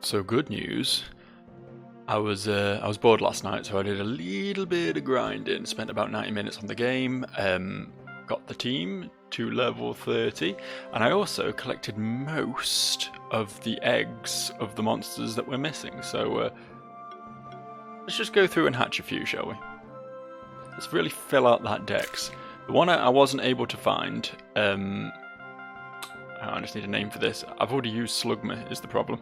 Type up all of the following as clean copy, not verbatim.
So good news. I was bored last night, so I did a little bit of grinding. Spent about 90 minutes on the game. Got the team to level 30, and I also collected most of the eggs of the monsters that we're missing. So let's just go through and hatch a few, shall we? Let's really fill out that dex. The one I wasn't able to find. I just need a name for this. I've already used Slugma, is the problem.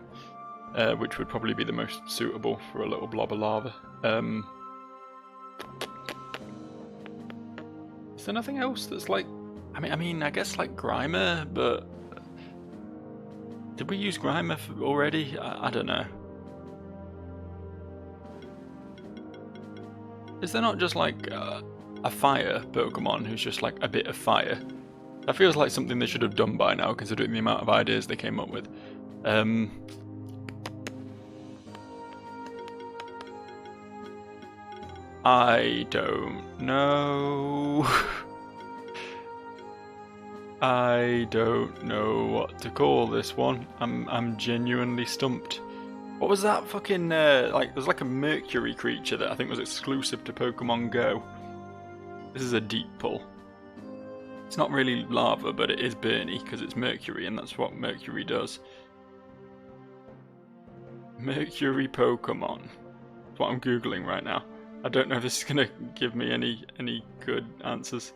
Which would probably be the most suitable for a little blob of lava. Is there nothing else that's like... I mean, I guess like Grimer, but... Did we use Grimer already? I don't know. Is there not just like a fire Pokemon who's just like a bit of fire? That feels like something they should have done by now, considering the amount of ideas they came up with. I don't know. I don't know what to call this one. I'm genuinely stumped. What was that fucking like? There's like a mercury creature that I think was exclusive to Pokemon Go. This is a deep pull. It's not really lava, but it is burny because it's mercury, and that's what mercury does. Mercury Pokemon. That's what I'm googling right now. I don't know if this is gonna give me any good answers.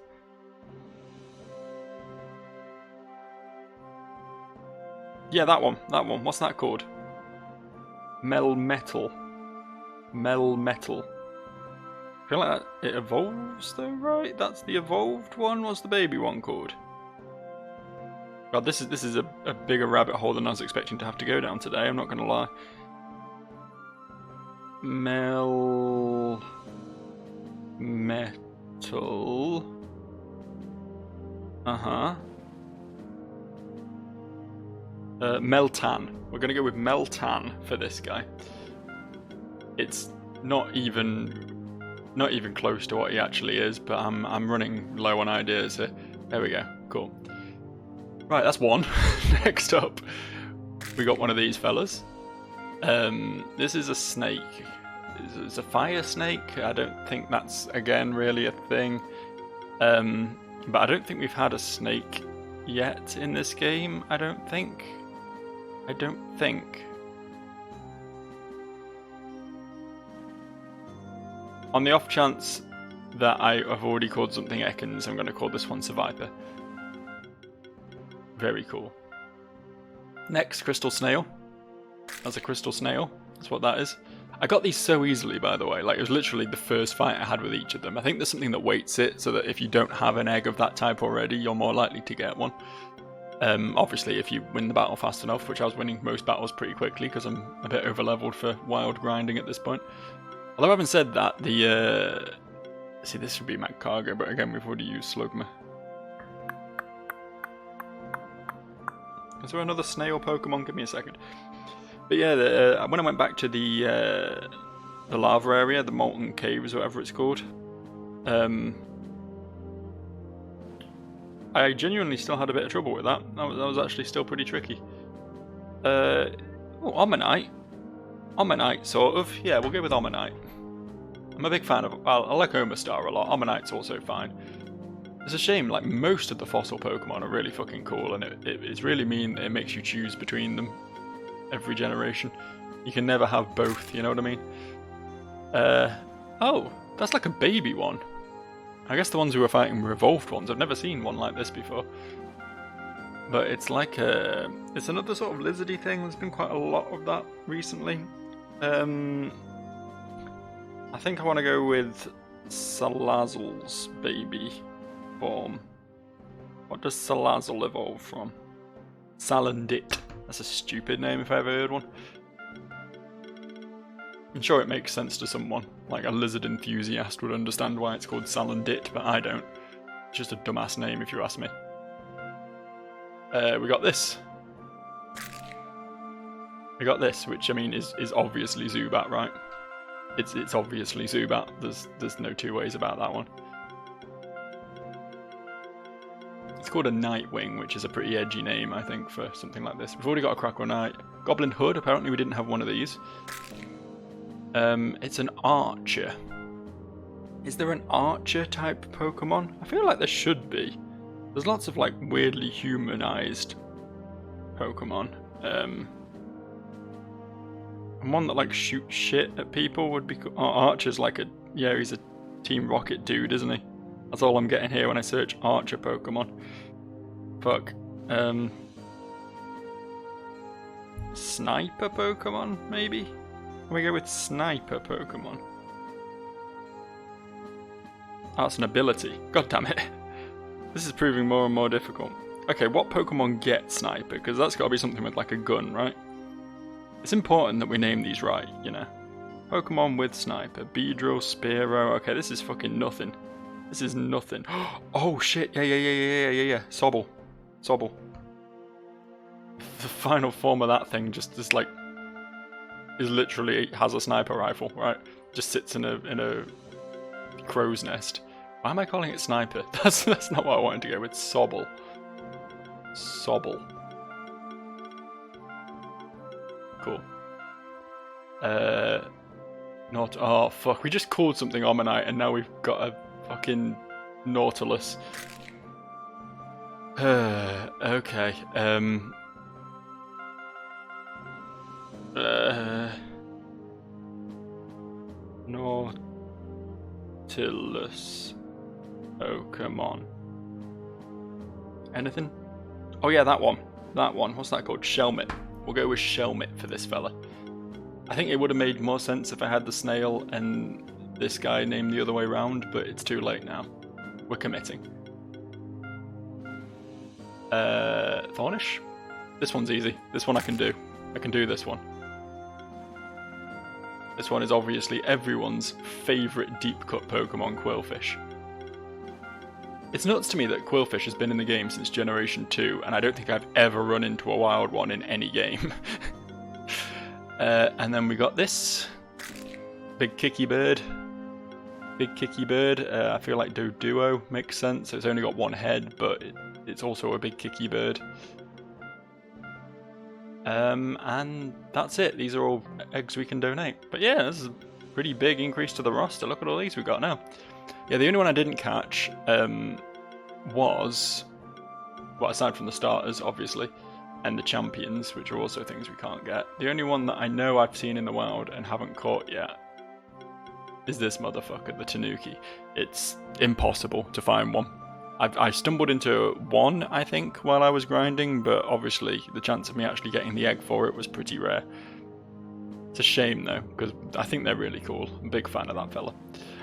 Yeah, that one. What's that called? Melmetal. I feel like it evolves though, right? That's the evolved one. What's the baby one called? God, this is a bigger rabbit hole than I was expecting to have to go down today. I'm not gonna lie. Metal. Meltan. We're gonna go with Meltan for this guy. It's not even close to what he actually is, but I'm running low on ideas here. There we go. Cool. Right, that's one. Next up, we got one of these fellas. This is a snake. It's a fire snake. I don't think that's again really a thing. But I don't think we've had a snake yet in this game. I don't think. On the off chance that I have already called something Ekans, I'm going to call this one Survivor. Very cool. Next, Crystal Snail. That's a Crystal Snail. That's what that is. I got these so easily, by the way. Like, it was literally the first fight I had with each of them. I think there's something that weights it, so that if you don't have an egg of that type already, you're more likely to get one. Obviously, if you win the battle fast enough, which I was winning most battles pretty quickly, because I'm a bit over-leveled for wild grinding at this point. Although having said that, see, this would be Magcargo, but again, we've already used Slugma. Is there another snail Pokemon? Give me a second. But yeah, when I went back to the lava area, the Molten Caves, or whatever it's called, I genuinely still had a bit of trouble with that. That was actually still pretty tricky. Oh, Omanyte. Omanyte, sort of. Yeah, we'll go with Omanyte. I'm a big fan of... Well, I like Omastar a lot. Omanyte's also fine. It's a shame, like, most of the fossil Pokemon are really fucking cool, and it's really mean that it makes you choose between them every generation. You can never have both, you know what I mean? Oh, that's like a baby one. I guess the ones who were fighting were evolved ones. I've never seen one like this before. But it's like it's another sort of lizardy thing. There's been quite a lot of that recently. I think I want to go with Salazzle's baby form. What does Salazzle evolve from? Salandit. That's a stupid name if I ever heard one. I'm sure it makes sense to someone. Like a lizard enthusiast would understand why it's called Salandit, but I don't. It's just a dumbass name if you ask me. We got this. We got this, which I mean is obviously Zubat, right? It's obviously Zubat. There's no two ways about that one. It's called a Nightwing, which is a pretty edgy name, I think, for something like this. We've already got a Crackle Knight. Goblin Hood, apparently we didn't have one of these. It's an Archer. Is there an Archer type Pokemon? I feel like there should be. There's lots of like weirdly humanized Pokemon. And one that like shoots shit at people would be cool. Oh, Archer's like he's a Team Rocket dude, isn't he? That's all I'm getting here when I search Archer Pokemon. Fuck. Sniper Pokemon, maybe? Can we go with Sniper Pokemon? That's an ability. God damn it. This is proving more and more difficult. Okay, what Pokemon get Sniper? Because that's got to be something with like a gun, right? It's important that we name these right, you know. Pokemon with Sniper. Beedrill, Spearow. Okay, this is fucking nothing. This is nothing. Oh shit, yeah. Sobble. The final form of that thing just like is literally has a sniper rifle, right? Just sits in a crow's nest. Why am I calling it Sniper? That's not what I wanted to go with. Sobble. Cool. Oh fuck, we just called something Omanyte and now we've got a fucking Nautilus. Okay. Nautilus Pokemon. Anything? Oh yeah, that one. What's that called? Shelmet. We'll go with Shelmet for this fella. I think it would have made more sense if I had the snail and this guy named the other way round, but it's too late now. We're committing. Thornish? This one's easy. This one I can do. I can do this one. This one is obviously everyone's favourite deep cut Pokemon, Quillfish. It's nuts to me that Quillfish has been in the game since Generation 2, and I don't think I've ever run into a wild one in any game. And then we got this. Big Kicky Bird. I feel like Doduo makes sense. It's only got one head, but it's also a big Kicky Bird. And that's it. These are all eggs we can donate. But yeah, this is a pretty big increase to the roster. Look at all these we got now. Yeah, the only one I didn't catch was, well, aside from the starters, obviously, and the champions, which are also things we can't get. The only one that I know I've seen in the wild and haven't caught yet is this motherfucker, the Tanuki. It's impossible to find one. I stumbled into one, I think, while I was grinding, but obviously the chance of me actually getting the egg for it was pretty rare. It's a shame though, because I think they're really cool. I'm a big fan of that fella.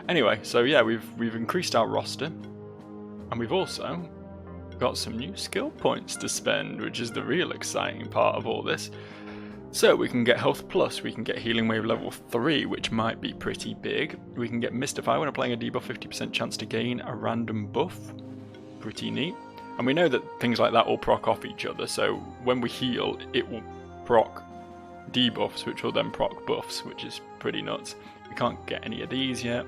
Anyway, so yeah, we've increased our roster, and we've also got some new skill points to spend, which is the real exciting part of all this. So we can get Health Plus, we can get Healing Wave level 3, which might be pretty big. We can get Mystify when applying a debuff, 50% chance to gain a random buff. Pretty neat. And we know that things like that will proc off each other, so when we heal, it will proc debuffs, which will then proc buffs, which is pretty nuts. We can't get any of these yet.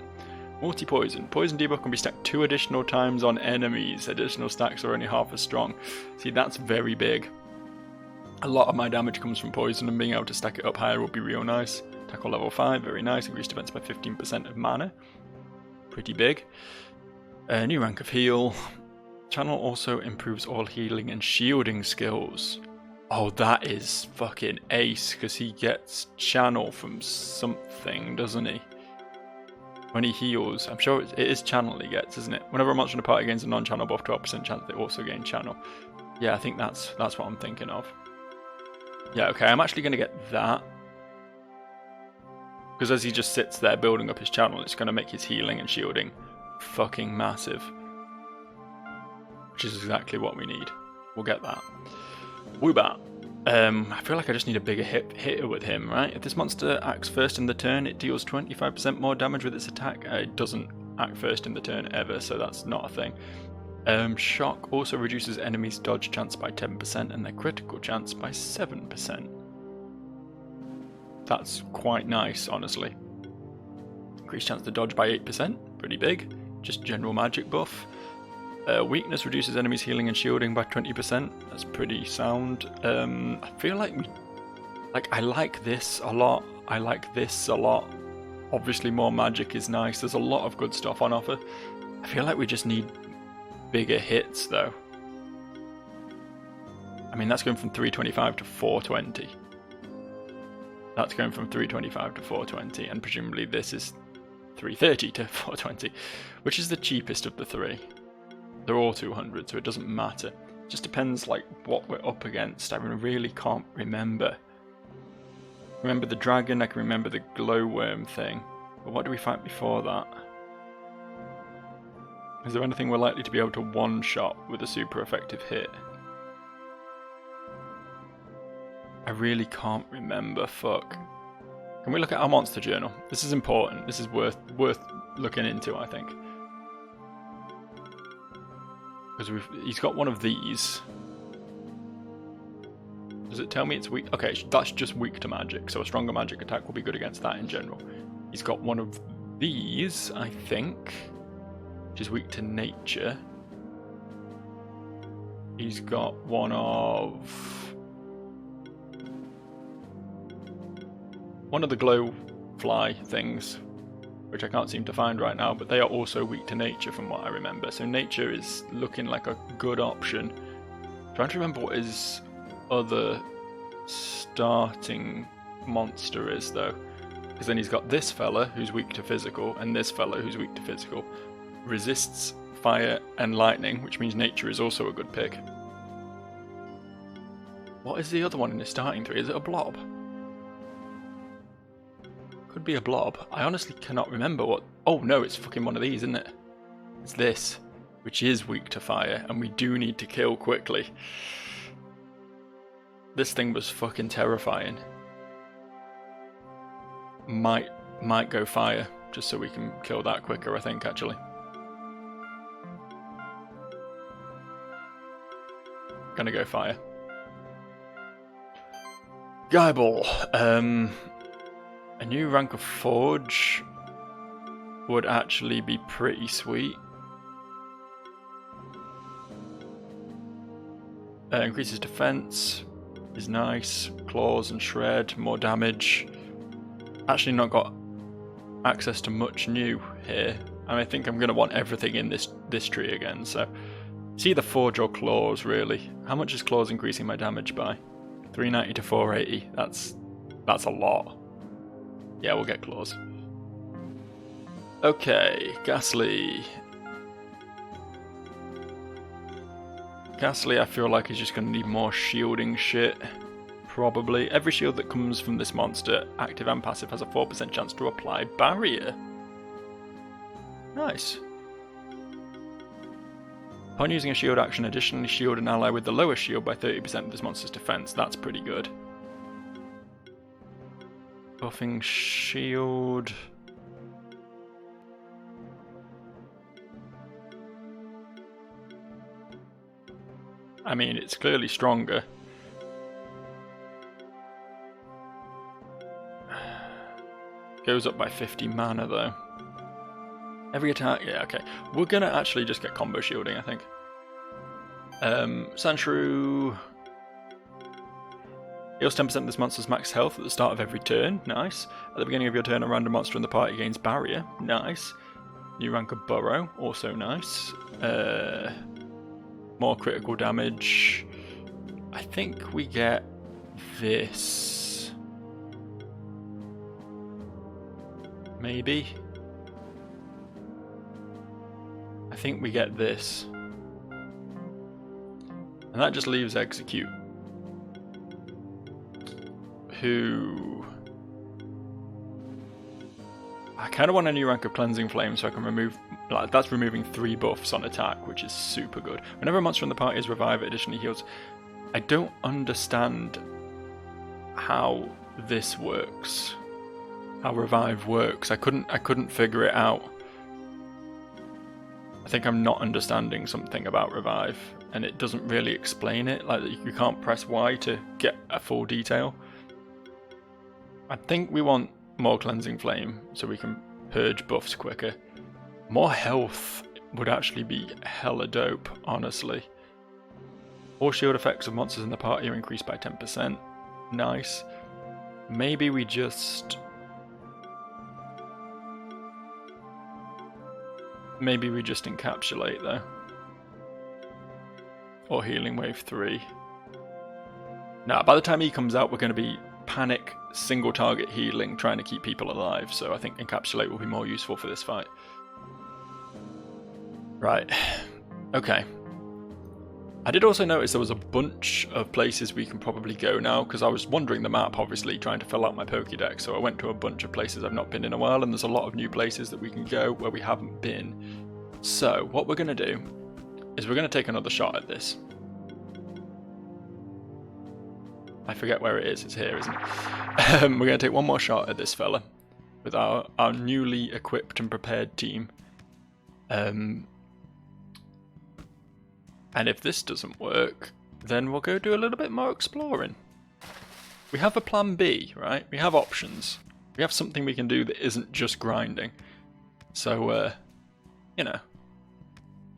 Multi-poison. Poison debuff can be stacked 2 additional times on enemies. Additional stacks are only half as strong. See, that's very big. A lot of my damage comes from poison, and being able to stack it up higher would be real nice. Tackle level 5, very nice. Increased defense by 15% of mana. Pretty big. New rank of heal. Channel also improves all healing and shielding skills. Oh, that is fucking ace, because he gets channel from something, doesn't he? When he heals, I'm sure it is channel he gets, isn't it? Whenever a monster in a party gains a non-channel buff, 12% chance they also gain channel. Yeah, I think that's what I'm thinking of. Yeah, okay, I'm actually going to get that. Because as he just sits there building up his channel, it's going to make his healing and shielding fucking massive. Which is exactly what we need. We'll get that. Woobat. I feel like I just need a bigger hitter with him, right? If this monster acts first in the turn, it deals 25% more damage with its attack. It doesn't act first in the turn ever, so that's not a thing. Shock also reduces enemies' dodge chance by 10% and their critical chance by 7%. That's quite nice, honestly. Increased chance to dodge by 8%, pretty big. Just general magic buff. Weakness reduces enemies' healing and shielding by 20%. That's pretty sound. I feel like I like this a lot. I like this a lot. Obviously more magic is nice. There's a lot of good stuff on offer. I feel like we just need bigger hits though. I mean, that's going from 325 to 420. That's going from 325 to 420, and presumably this is 330 to 420, which is the cheapest of the three. They're all 200, so it doesn't matter. It just depends like what we're up against. I really can't remember. Remember the dragon, I can remember the glowworm thing. But what do we fight before that? Is there anything we're likely to be able to one-shot with a super effective hit? I really can't remember, fuck. Can we look at our monster journal? This is important. This is worth looking into, I think. Because he's got one of these. Does it tell me it's weak? Okay, that's just weak to magic, so a stronger magic attack will be good against that in general. He's got one of these, I think, which is weak to nature. He's got one of the glow fly things, which I can't seem to find right now, but they are also weak to nature from what I remember. So nature is looking like a good option. Trying to remember what his other starting monster is though, because then he's got this fella who's weak to physical and this fella who's weak to physical. Resists fire and lightning, which means nature is also a good pick. What is the other one in his starting three? Is it a blob? Could be a blob. I honestly cannot remember what... Oh no, it's fucking one of these, isn't it? It's this, which is weak to fire, and we do need to kill quickly. This thing was fucking terrifying. Might go fire, just so we can kill that quicker, I think, actually. Gonna go fire. Guyball. A new rank of Forge would actually be pretty sweet. Increases defense is nice. Claws and Shred, more damage. Actually not got access to much new here. And I think I'm going to want everything in this tree again. So it's either Forge or Claws, really. How much is Claws increasing my damage by? 390 to 480. That's a lot. Yeah, we'll get Claws. Okay, Ghastly. Ghastly, I feel like he's just going to need more shielding shit. Probably. Every shield that comes from this monster, active and passive, has a 4% chance to apply barrier. Nice. Upon using a shield action, additionally shield an ally with the lowest shield by 30% of this monster's defense. That's pretty good. Buffing shield. I mean, it's clearly stronger. Goes up by 50 mana though. Every attack, yeah, okay. We're gonna actually just get combo shielding, I think. Sandshrew heals 10% of this monster's max health at the start of every turn. Nice. At the beginning of your turn, a random monster in the party gains barrier. Nice. New rank of Burrow. Also nice. More critical damage. I think we get this. Maybe. I think we get this. And that just leaves Execute. Who... I kind of want a new rank of Cleansing Flame so I can remove... Like, that's removing 3 buffs on attack, which is super good. Whenever a monster in the party is revived, it additionally heals. I don't understand how this works. How Revive works. I couldn't figure it out. I think I'm not understanding something about Revive, and it doesn't really explain it. Like, you can't press Y to get a full detail. I think we want more Cleansing Flame so we can purge buffs quicker. More health would actually be hella dope, honestly. All shield effects of monsters in the party are increased by 10%. Nice. Maybe we just... Maybe we just encapsulate though. Or healing wave 3. Now, by the time he comes out, we're going to be panic, single target healing, trying to keep people alive. So I think encapsulate will be more useful for this fight. Right. Okay. I did also notice there was a bunch of places we can probably go now, because I was wandering the map, obviously, trying to fill out my Pokédex, so I went to a bunch of places I've not been in a while, and there's a lot of new places that we can go where we haven't been. So, what we're going to do is we're going to take another shot at this. I forget where it is, it's here, isn't it? We're going to take one more shot at this fella with our newly equipped and prepared team. And if this doesn't work, then we'll go do a little bit more exploring. We have a plan B, right? We have options. We have something we can do that isn't just grinding. So, you know,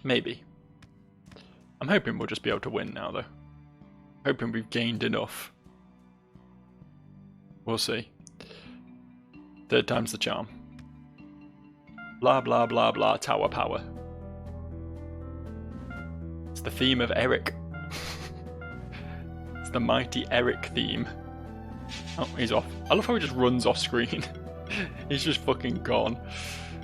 maybe. I'm hoping we'll just be able to win now, though. Hoping we've gained enough. We'll see. Third time's the charm. Blah, blah, blah, blah, tower power. It's the theme of Eric. It's the mighty Eric theme. Oh, he's off. I love how he just runs off screen. He's just fucking gone.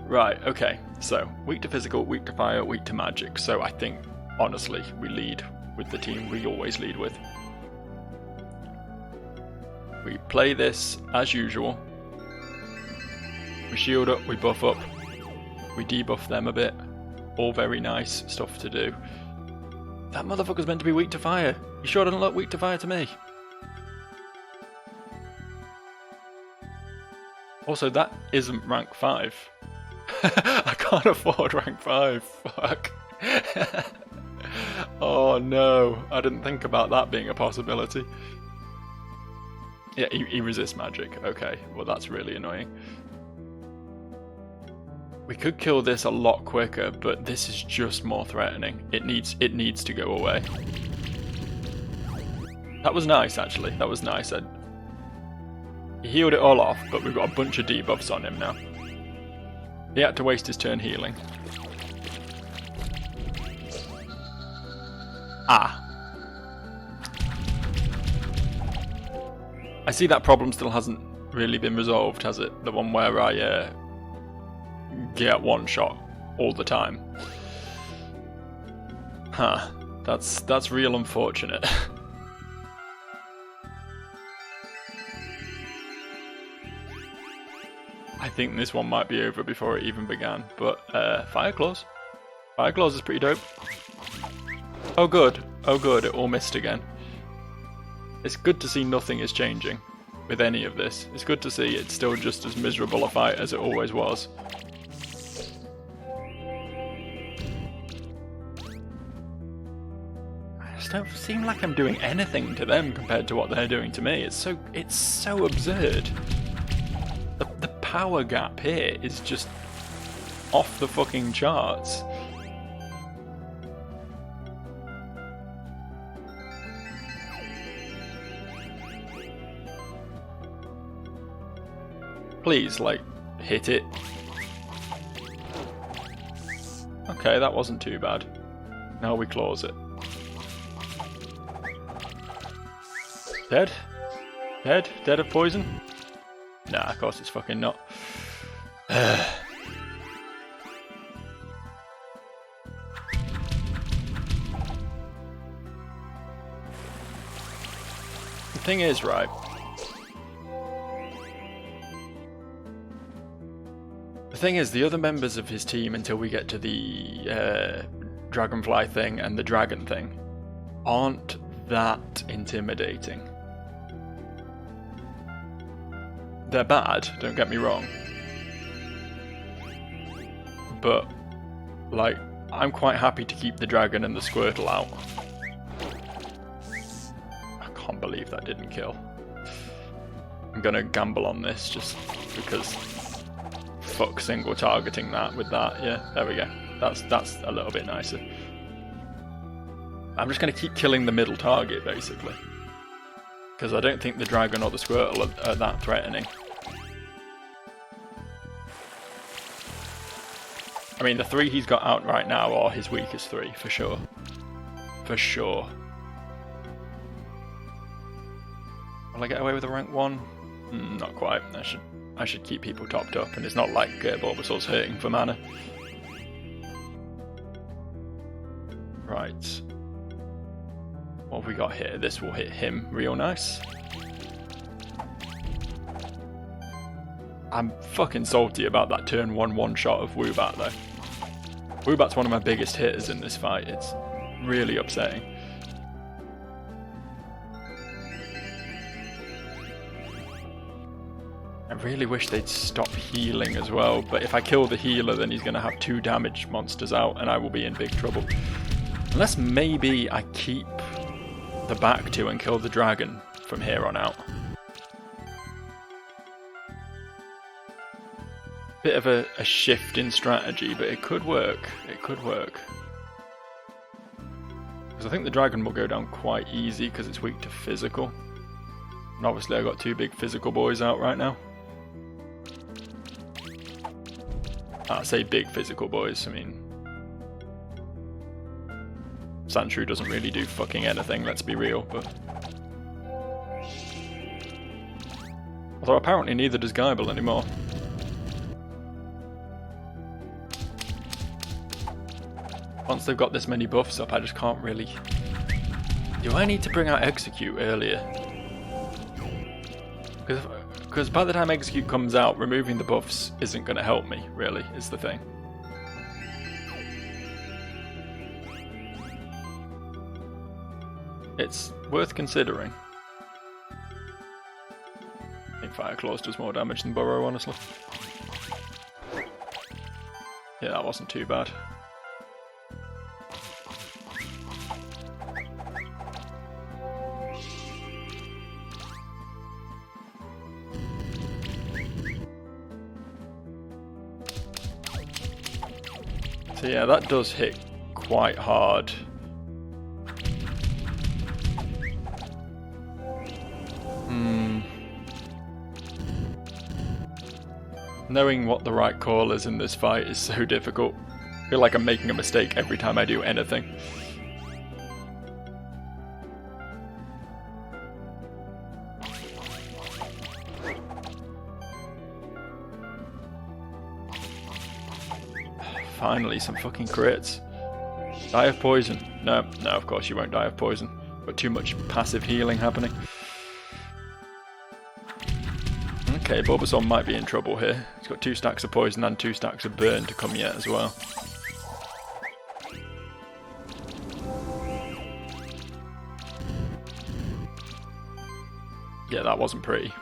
Right, okay. So, weak to physical, weak to fire, weak to magic. So I think, honestly, we lead with the team we always lead with. We play this as usual. We shield up, we buff up. We debuff them a bit. All very nice stuff to do. That motherfucker's meant to be weak to fire. He sure doesn't look weak to fire to me. Also, that isn't rank 5. I can't afford rank 5. Fuck. Oh no, I didn't think about that being a possibility. Yeah, he resists magic. Okay, well that's really annoying. We could kill this a lot quicker, but this is just more threatening. It needs to go away. That was nice, actually. That was nice. He healed it all off, but we've got a bunch of debuffs on him now. He had to waste his turn healing. Ah. I see that problem still hasn't really been resolved, has it? The one where I get one shot all the time. Huh. That's real unfortunate. I think this one might be over before it even began, but Fire Claws. Fire Claws is pretty dope. Oh good, it all missed again. It's good to see nothing is changing with any of this. It's good to see it's still just as miserable a fight as it always was. I just don't seem like I'm doing anything to them compared to what they're doing to me. It's so absurd. The power gap here is just off the fucking charts. Please, like, hit it. Okay, that wasn't too bad. Now we claws it. Dead? Dead? Dead of poison? Nah, of course it's fucking not. The thing is, right, the other members of his team, until we get to the dragonfly thing and the dragon thing, aren't that intimidating. They're bad, don't get me wrong. But, like, I'm quite happy to keep the dragon and the Squirtle out. I can't believe that didn't kill. I'm gonna gamble on this just because fuck single targeting that with that. Yeah, there we go. That's a little bit nicer. I'm just going to keep killing the middle target, basically. Because I don't think the dragon or the squirtle are that threatening. I mean, the 3 he's got out right now are his weakest 3, for sure. For sure. Will I get away with a rank 1? Not quite. I should keep people topped up, and it's not like Bulbasaur's hurting for mana. Right. What have we got here? This will hit him real nice. I'm fucking salty about that turn 1 one-shot of Woobat though. Woobat's one of my biggest hitters in this fight. It's really upsetting. I really wish they'd stop healing as well, but if I kill the healer then he's going to have 2 damage monsters out and I will be in big trouble. Unless maybe I keep the back 2 and kill the dragon from here on out. Bit of a shift in strategy, but it could work. It could work. Because I think the dragon will go down quite easy because it's weak to physical. And obviously I've got 2 big physical boys out right now. I say big physical boys, I mean... Sandshrew doesn't really do fucking anything, let's be real, but... Although apparently neither does Geibel anymore. Once they've got this many buffs up, I just can't really... Do I need to bring out Execute earlier? Because by the time Execute comes out, removing the buffs isn't going to help me, really, is the thing. It's worth considering. I think Fire Claws does more damage than Burrow, honestly. Yeah, that wasn't too bad. So yeah, that does hit quite hard. Knowing what the right call is in this fight is so difficult. I feel like I'm making a mistake every time I do anything. Finally, some fucking crits. Die of poison. No, of course you won't die of poison. Got too much passive healing happening. Okay, Bulbasaur might be in trouble here. He's got 2 stacks of poison and 2 stacks of burn to come yet as well. Yeah, that wasn't pretty.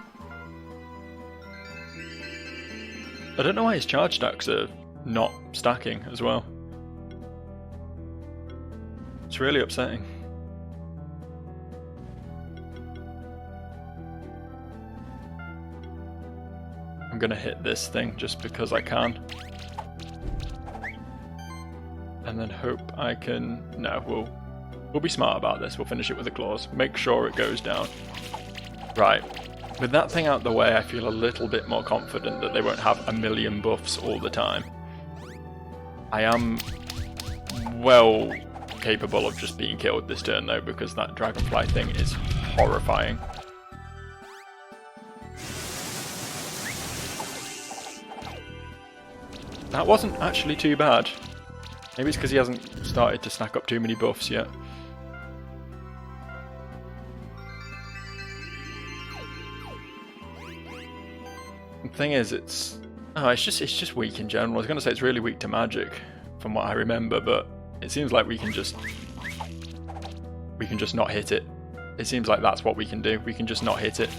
I don't know why his charge stacks are not stacking as well. It's really upsetting. I'm gonna hit this thing just because I can. And then hope I can... No, we'll be smart about this. We'll finish it with the claws. Make sure it goes down. Right. With that thing out the way, I feel a little bit more confident that they won't have a million buffs all the time. I am well capable of just being killed this turn though, because that dragonfly thing is horrifying. That wasn't actually too bad. Maybe it's because he hasn't started to stack up too many buffs yet. The thing is, it's just weak in general. I was going to say it's really weak to magic, from what I remember, but it seems like we can just not hit it. It seems like that's what we can do. We can just not hit it.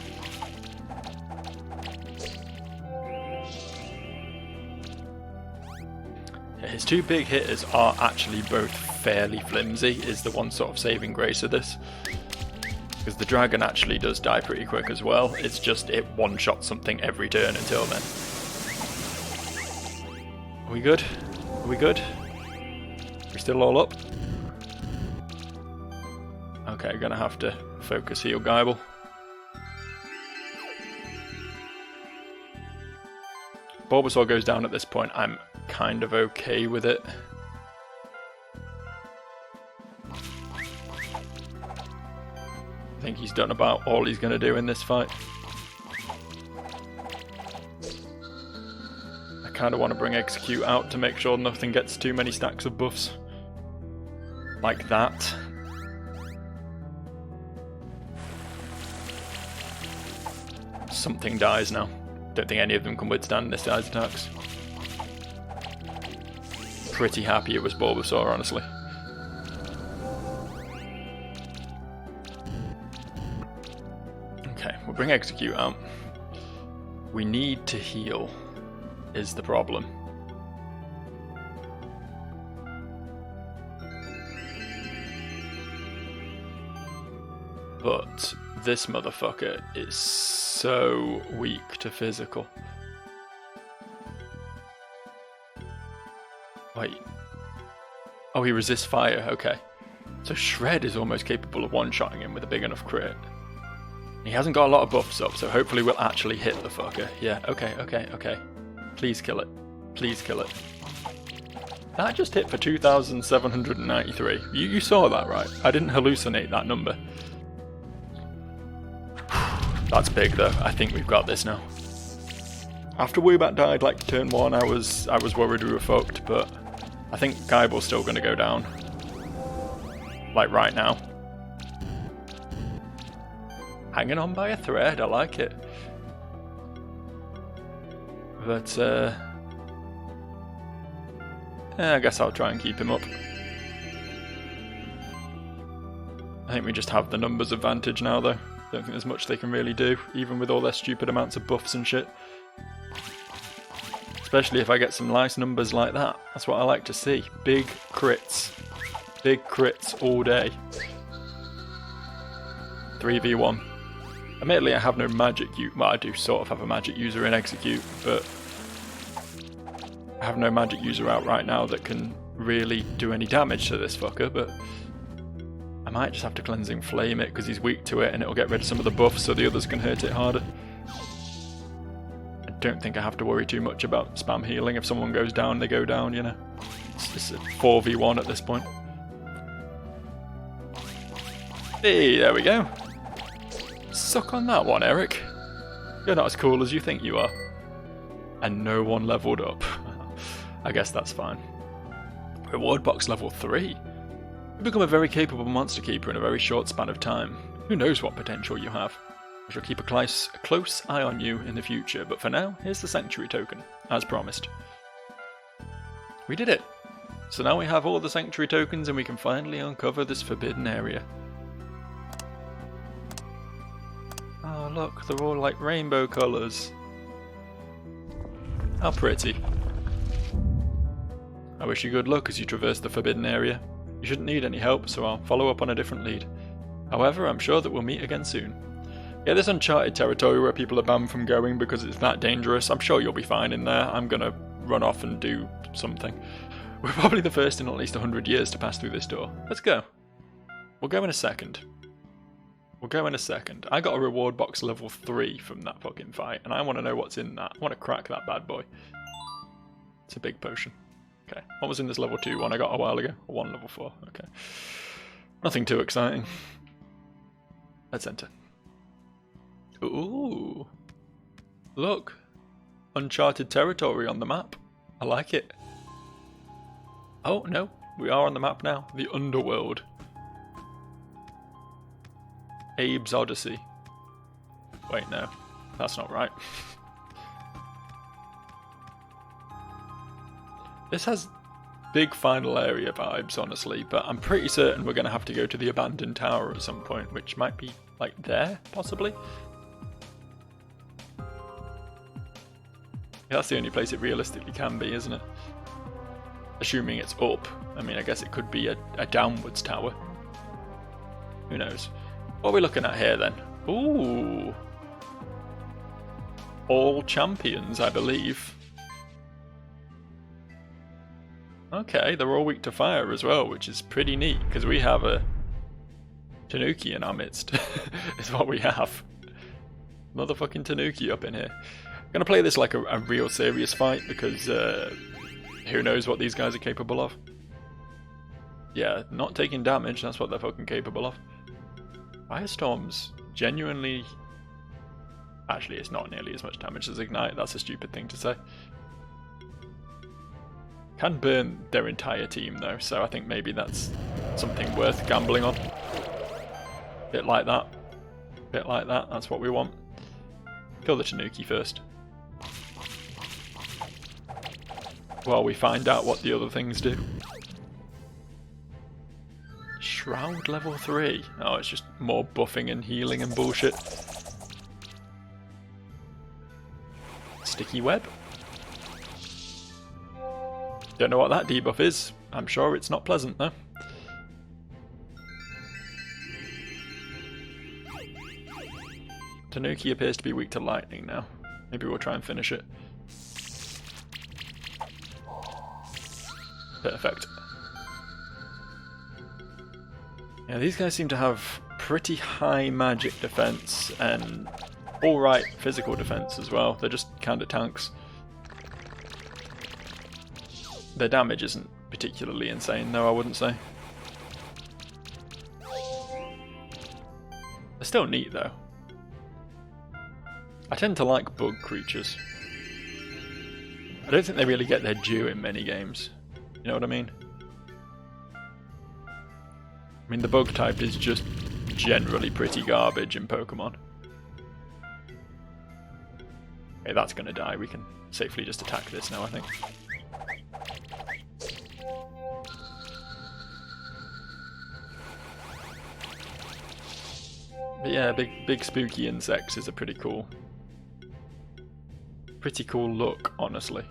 His 2 big hitters are actually both fairly flimsy, is the one sort of saving grace of this. Because the dragon actually does die pretty quick as well, it's just it one-shots something every turn until then. Are we good? Are we good? We're still all up. Okay, gonna have to focus heal Geibel. Bulbasaur goes down at this point. I'm kind of okay with it. I think he's done about all he's going to do in this fight. I kind of want to bring Execute out to make sure nothing gets too many stacks of buffs. Like that. Something dies now. Don't think any of them can withstand this guy's attacks. Pretty happy it was Bulbasaur, honestly. Okay, we'll bring Execute out. We need to heal, is the problem. But this motherfucker is so weak to physical. Wait. Oh, he resists fire, okay. So Shred is almost capable of one-shotting him with a big enough crit. He hasn't got a lot of buffs up, so hopefully we'll actually hit the fucker. Yeah, okay. Please kill it. Please kill it. That just hit for 2,793. You saw that, right? I didn't hallucinate that number. That's big though. I think we've got this now. After Woobat died like turn 1, I was worried we were fucked, but I think Geibel's still gonna go down. Like right now. Hanging on by a thread, I like it. But I guess I'll try and keep him up. I think we just have the numbers advantage now though. Don't think there's much they can really do, even with all their stupid amounts of buffs and shit. Especially if I get some nice numbers like that. That's what I like to see. Big crits. Big crits all day. 3v1. Admittedly, I have no magic well, I do sort of have a magic user in Execute, but I have no magic user out right now that can really do any damage to this fucker, but I might just have to Cleansing Flame it because he's weak to it and it'll get rid of some of the buffs so the others can hurt it harder. I don't think I have to worry too much about spam healing. If someone goes down, they go down, you know. It's a 4v1 at this point. Hey, there we go. Suck on that one, Eric. You're not as cool as you think you are. And no one leveled up. I guess that's fine. Reward box level 3. You become a very capable monster keeper in a very short span of time. Who knows what potential you have. I shall keep a close eye on you in the future, but for now, here's the Sanctuary token, as promised. We did it! So now we have all the Sanctuary tokens and we can finally uncover this forbidden area. Oh look, they're all like rainbow colours. How pretty. I wish you good luck as you traverse the forbidden area. You shouldn't need any help, so I'll follow up on a different lead. However, I'm sure that we'll meet again soon. Yeah, this uncharted territory where people are banned from going because it's that dangerous, I'm sure you'll be fine in there. I'm gonna run off and do something. We're probably the first in at least 100 years to pass through this door. Let's go. We'll go in a second. I got a reward box level 3 from that fucking fight, and I want to know what's in that. I want to crack that bad boy. It's a big potion. Okay, what was in this level 2 one I got a while ago? One level 4, okay. Nothing too exciting. Let's enter. Ooh. Look. Uncharted territory on the map. I like it. Oh, no. We are on the map now. The Underworld. Abe's Odyssey. Wait, no. That's not right. This has big final area vibes, honestly, but I'm pretty certain we're going to have to go to the abandoned tower at some point, which might be, like, there, possibly? Yeah, that's the only place it realistically can be, isn't it? Assuming it's up. I mean, I guess it could be a downwards tower. Who knows? What are we looking at here, then? Ooh. All champions, I believe. Okay, they're all weak to fire as well, which is pretty neat, because we have a Tanuki in our midst, is what we have. Motherfucking Tanuki up in here. I'm going to play this like a real serious fight, because who knows what these guys are capable of. Yeah, not taking damage, that's what they're fucking capable of. Firestorm's genuinely... Actually, it's not nearly as much damage as Ignite, that's a stupid thing to say. Can burn their entire team though, so I think maybe that's something worth gambling on. Bit like that. Bit like that, that's what we want. Kill the Tanuki first. While we find out what the other things do. Shroud level 3. Oh, it's just more buffing and healing and bullshit. Sticky web. Don't know what that debuff is. I'm sure it's not pleasant though. Tanuki appears to be weak to lightning now. Maybe we'll try and finish it. Perfect. Yeah, these guys seem to have pretty high magic defense and alright physical defense as well. They're just kind of tanks. Their damage isn't particularly insane though, I wouldn't say. They're still neat though. I tend to like bug creatures. I don't think they really get their due in many games. You know what I mean? I mean, the bug type is just generally pretty garbage in Pokemon. Okay, that's gonna die. We can safely just attack this now, I think. But yeah, big spooky insects is a pretty cool look, honestly.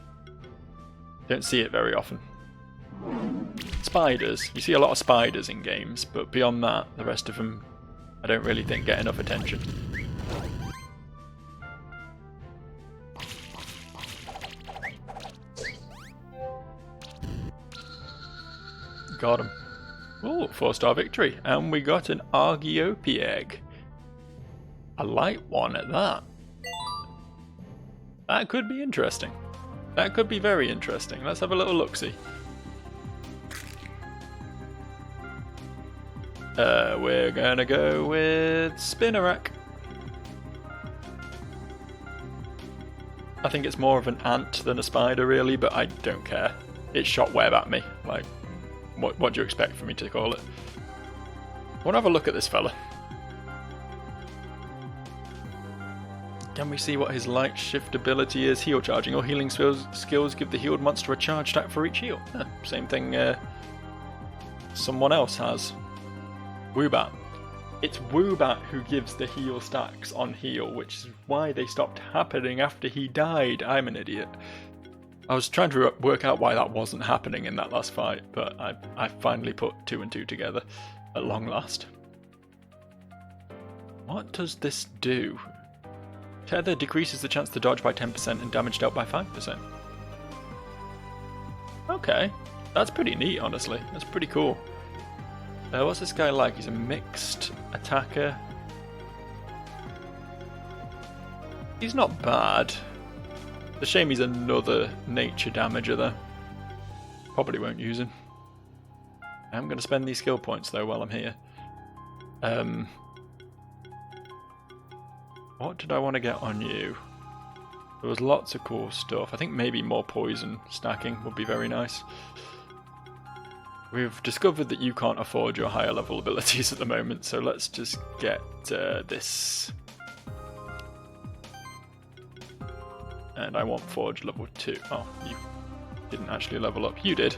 Don't see it very often. Spiders. You see a lot of spiders in games, but beyond that, the rest of them I don't really think get enough attention. Got him. Oh, 4-star victory. And we got an Argiope egg. A light one at that. That could be interesting. That could be very interesting. Let's have a little look-see. We're gonna go with Spinnerack. I think it's more of an ant than a spider, really, but I don't care. It shot web at me. Like, what do you expect for me to call it? I want to have a look at this fella. Can we see what his light shift ability is? Heal charging. All healing skills give the healed monster a charge stack for each heal. Same thing someone else has. Woobat. It's Woobat who gives the heal stacks on heal, which is why they stopped happening after he died. I'm an idiot. I was trying to work out why that wasn't happening in that last fight, but I finally put 2 and 2 together at long last. What does this do? Tether decreases the chance to dodge by 10% and damage dealt by 5%. Okay, that's pretty neat, honestly. That's pretty cool. What's this guy like? He's a mixed attacker. He's not bad. It's a shame he's another nature damager though. Probably won't use him. I'm going to spend these skill points though while I'm here. What did I want to get on you? There was lots of cool stuff. I think maybe more poison stacking would be very nice. We've discovered that you can't afford your higher level abilities at the moment, so let's just get this. And I want Forge level 2. Oh, you didn't actually level up. You did.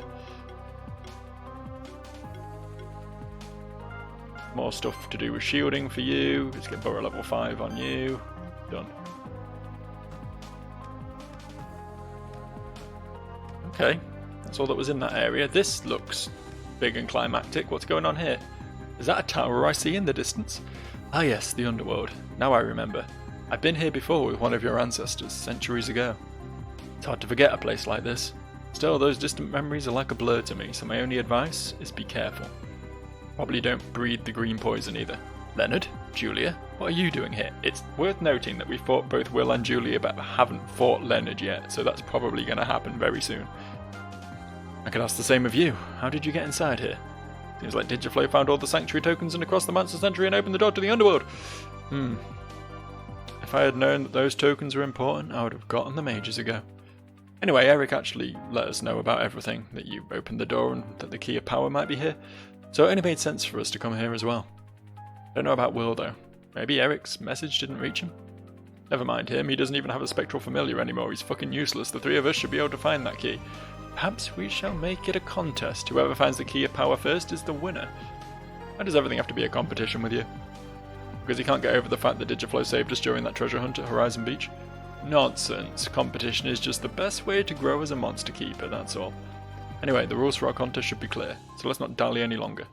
More stuff to do with shielding for you. Let's get Burrow level 5 on you. Done. Okay, that's all that was in that area. This looks big and climactic. What's going on here? Is that a tower I see in the distance? Ah yes, the underworld. Now I remember. I've been here before with one of your ancestors, centuries ago. It's hard to forget a place like this. Still, those distant memories are like a blur to me, so my only advice is be careful. Probably don't breathe the green poison either. Leonard? Julia? What are you doing here? It's worth noting that we fought both Will and Julia, but haven't fought Leonard yet, so that's probably going to happen very soon. I could ask the same of you. How did you get inside here? Seems like Digiflow found all the sanctuary tokens and across the Monster Sanctuary and opened the door to the underworld. If I had known that those tokens were important, I would have gotten them ages ago. Anyway, Eric actually let us know about everything, that you opened the door and that the key of power might be here, so it only made sense for us to come here as well. Don't know about Will though. Maybe Eric's message didn't reach him? Never mind him, he doesn't even have a spectral familiar anymore, he's fucking useless. The three of us should be able to find that key. Perhaps we shall make it a contest. Whoever finds the key of power first is the winner. Why does everything have to be a competition with you? Because you can't get over the fact that Digiflow saved us during that treasure hunt at Horizon Beach? Nonsense. Competition is just the best way to grow as a monster keeper, that's all. Anyway, the rules for our contest should be clear, so let's not dally any longer.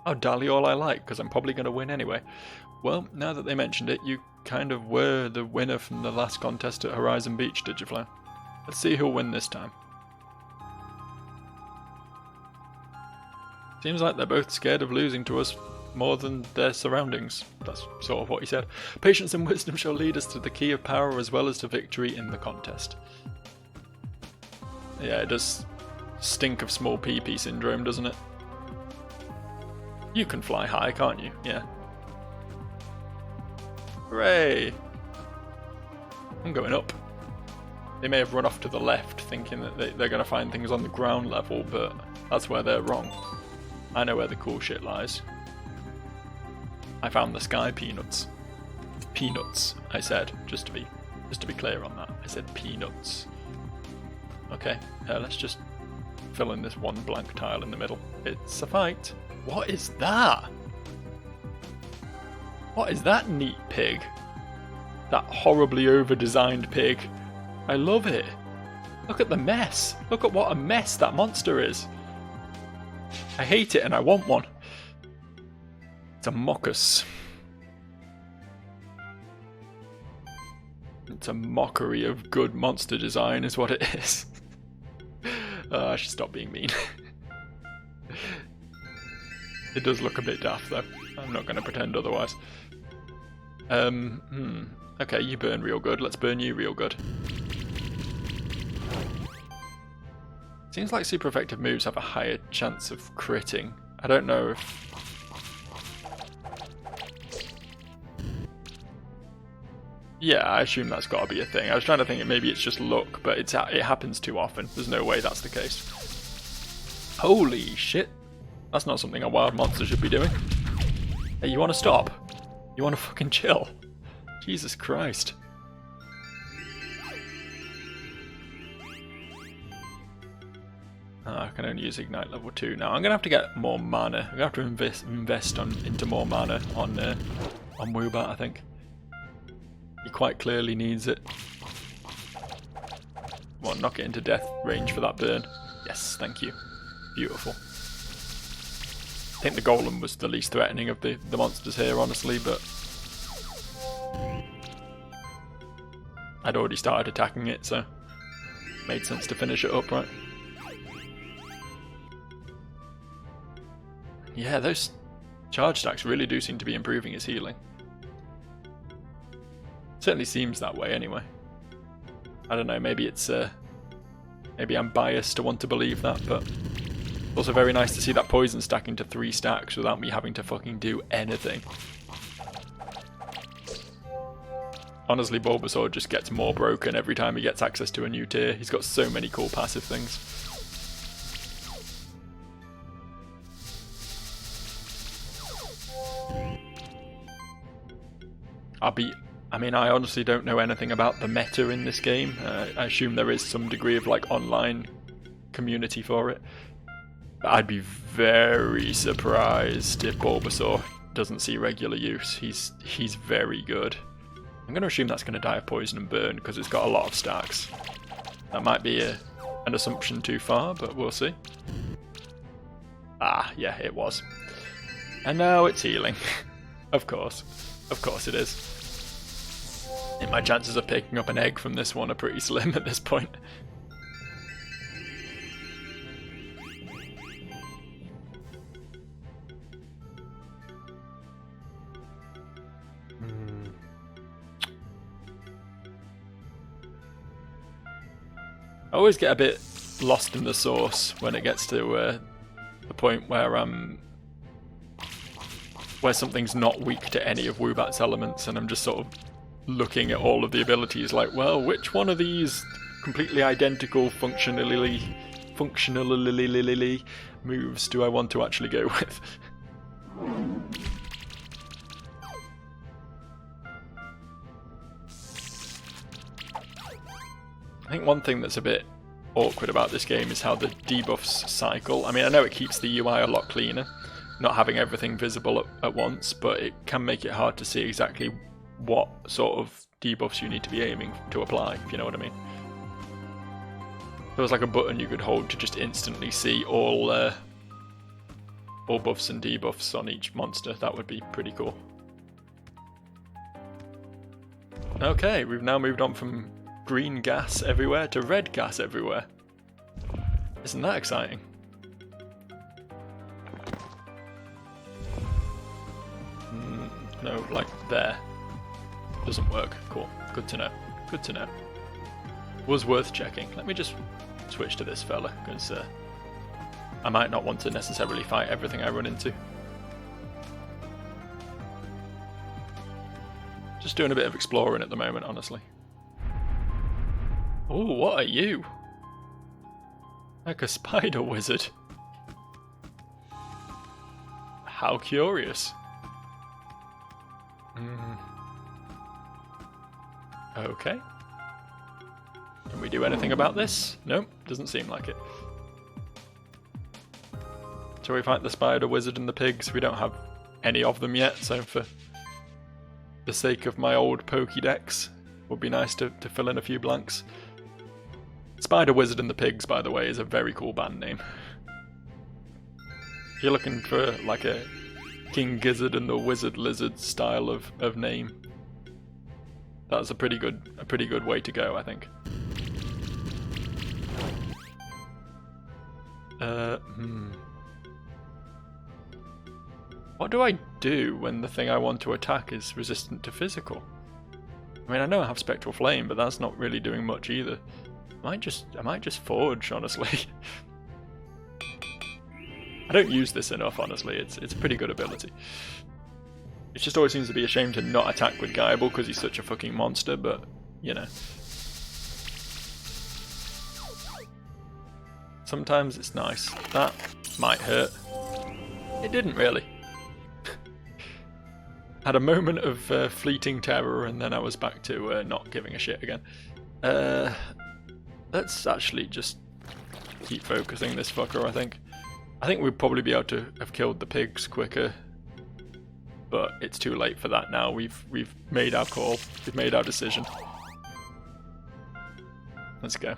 I'll dally all I like, because I'm probably going to win anyway. Well, now that they mentioned it, you kind of were the winner from the last contest at Horizon Beach, Digiflow. Let's see who'll win this time. Seems like they're both scared of losing to us more than their surroundings. That's sort of what he said. Patience and wisdom shall lead us to the key of power as well as to victory in the contest. Yeah, it does stink of small PP syndrome, doesn't it? You can fly high, can't you? Yeah. Hooray! I'm going up. They may have run off to the left, thinking that they're going to find things on the ground level, but that's where they're wrong. I know where the cool shit lies. I found the sky peanuts. Peanuts, I said, just to be clear on that. I said peanuts. Okay, let's just fill in this one blank tile in the middle. It's a fight. What is that? What is that neat pig? That horribly over-designed pig. I love it. Look at the mess. Look at what a mess that monster is. I hate it and I want one. It's a Mockus. It's a mockery of good monster design is what it is. I should stop being mean. It does look a bit daft though. I'm not going to pretend otherwise. Okay, you burn real good. Let's burn you real good. Seems like super effective moves have a higher chance of critting. I don't know if... Yeah, I assume that's got to be a thing. I was trying to think maybe it's just luck, but it happens too often. There's no way that's the case. Holy shit. That's not something a wild monster should be doing. Hey, you want to stop? You want to fucking chill? Jesus Christ. I can only use Ignite level 2 now. I'm going to have to get more mana. I'm going to have to invest into more mana on Woobat, I think. He quite clearly needs it. Come on, knock it into death range for that burn. Yes, thank you. Beautiful. I think the Golem was the least threatening of the monsters here, honestly, but... I'd already started attacking it, so... Made sense to finish it up, right? Yeah, those charge stacks really do seem to be improving his healing. Certainly seems that way anyway. I don't know, maybe it's maybe I'm biased to want to believe that, but it's also very nice to see that poison stacking to 3 stacks without me having to fucking do anything. Honestly, Bulbasaur just gets more broken every time he gets access to a new tier. He's got so many cool passive things. I honestly don't know anything about the meta in this game. I assume there is some degree of like online community for it. But I'd be very surprised if Bulbasaur doesn't see regular use. He's very good. I'm going to assume that's going to die of poison and burn because it's got a lot of stacks. That might be an assumption too far, but we'll see. Ah, yeah, it was. And now it's healing. Of course. Of course it is. And my chances of picking up an egg from this one are pretty slim at this point. I always get a bit lost in the sauce when it gets to the point where something's not weak to any of Woobat's elements, and I'm just sort of looking at all of the abilities like, well, which one of these completely identical functionally moves do I want to actually go with? I think one thing that's a bit awkward about this game is how the debuffs cycle. I mean, I know it keeps the UI a lot cleaner, not having everything visible at once, but it can make it hard to see exactly what sort of debuffs you need to be aiming to apply, if you know what I mean. There was like a button you could hold to just instantly see all buffs and debuffs on each monster. That would be pretty cool. Okay, we've now moved on from green gas everywhere to red gas everywhere. Isn't that exciting? No, like there. Doesn't work. Cool. Good to know. Good to know. Was worth checking. Let me just switch to this fella, because I might not want to necessarily fight everything I run into. Just doing a bit of exploring at the moment, honestly. Oh, what are you? Like a spider wizard. How curious. Okay. Can we do anything about this? Nope, doesn't seem like it. Shall we fight the spider wizard and the pigs? We don't have any of them yet, so for the sake of my old Pokédex, would be nice to fill in a few blanks. Spider Wizard and the Pigs, by the way, is a very cool band name. If you're looking for like a King Gizzard and the Wizard Lizard style of name, that's a pretty good way to go, I think. What do I do when the thing I want to attack is resistant to physical? I mean, I know I have Spectral Flame, but that's not really doing much either. I might just Forge, honestly. I don't use this enough, honestly. It's a pretty good ability. It just always seems to be a shame to not attack with Guyable because he's such a fucking monster, but, you know. Sometimes it's nice. That might hurt. It didn't really. Had a moment of fleeting terror, and then I was back to not giving a shit again. Let's actually just keep focusing this fucker, I think. I think we'd probably be able to have killed the pigs quicker, but it's too late for that now. We've made our call. We've made our decision. Let's go.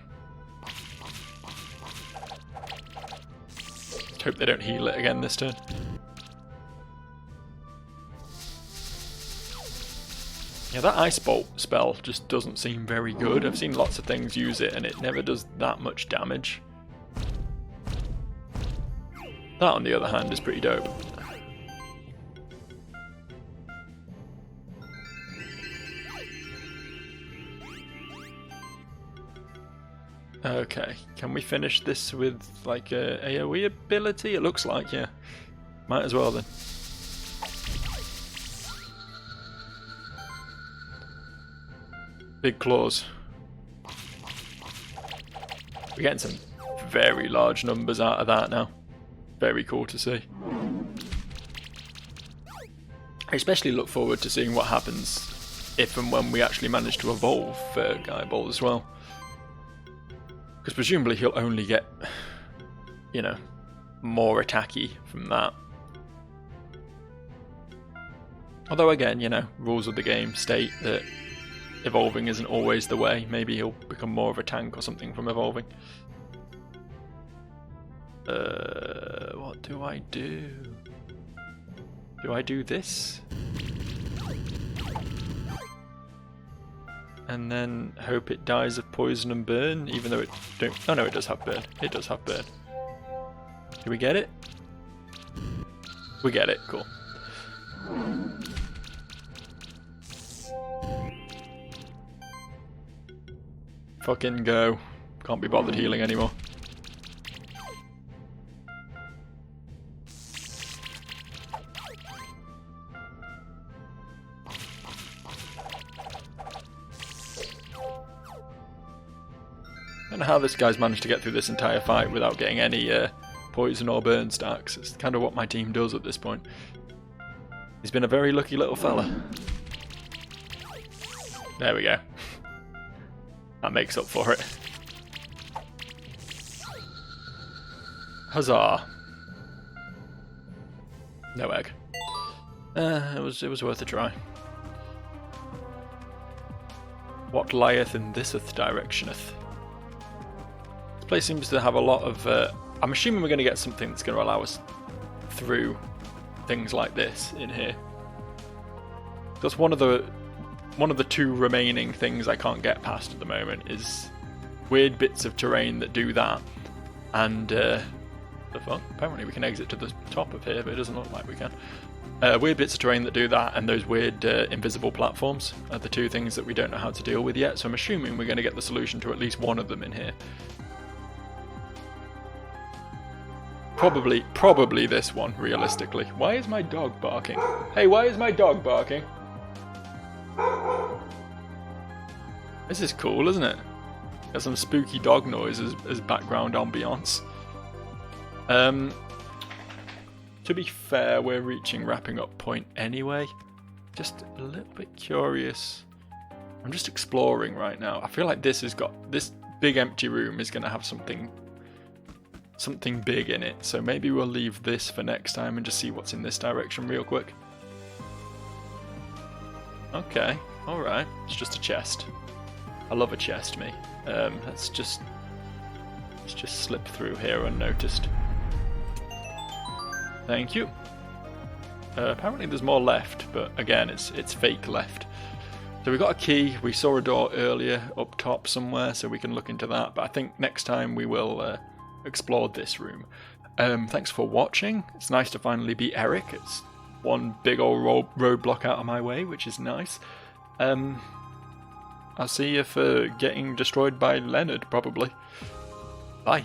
Let's hope they don't heal it again this turn. Yeah, that Ice Bolt spell just doesn't seem very good. I've seen lots of things use it and it never does that much damage. That, on the other hand, is pretty dope. Okay, can we finish this with like a AoE ability? It looks like, yeah. Might as well then. Big claws. We're getting some very large numbers out of that now. Very cool to see. I especially look forward to seeing what happens if and when we actually manage to evolve Guyball as well. Because presumably he'll only get, you know, more attacky from that. Although again, you know, rules of the game state that evolving isn't always the way. Maybe he'll become more of a tank or something from evolving. What do I do? Do I do this? And then hope it dies of poison and burn, even though it don't... Oh no, it does have burn. It does have burn. Do we get it? We get it, cool. Fucking go. Can't be bothered healing anymore. I don't know how this guy's managed to get through this entire fight without getting any poison or burn stacks. It's kind of what my team does at this point. He's been a very lucky little fella. There we go. That makes up for it. Huzzah! No egg. It was worth a try. What lieth in thiseth directioneth? This place seems to have a lot of... I'm assuming we're going to get something that's going to allow us through things like this in here. That's one of the two remaining things I can't get past at the moment is weird bits of terrain that do that, and the fuck? Apparently we can exit to the top of here, but it doesn't look like we can. Weird bits of terrain that do that, and those weird invisible platforms are the two things that we don't know how to deal with yet. So I'm assuming we're going to get the solution to at least one of them in here. Probably this one, realistically. Why is my dog barking? Hey, why is my dog barking? This is cool, isn't it? Got some spooky dog noises as background ambiance. To be fair, we're reaching wrapping up point anyway. Just a little bit curious. I'm just exploring right now. I feel like this big empty room is going to have something big in it. So maybe we'll leave this for next time and just see what's in this direction real quick. Okay, alright. It's just a chest. I love a chest, me. Let's just slip through here unnoticed. Thank you. Apparently there's more left, but again, it's fake left. So we got a key. We saw a door earlier up top somewhere, so we can look into that. But I think next time we will explore this room. Thanks for watching. It's nice to finally beat Eric. It's one big old roadblock out of my way, which is nice. I'll see you for getting destroyed by Leonard, probably. Bye.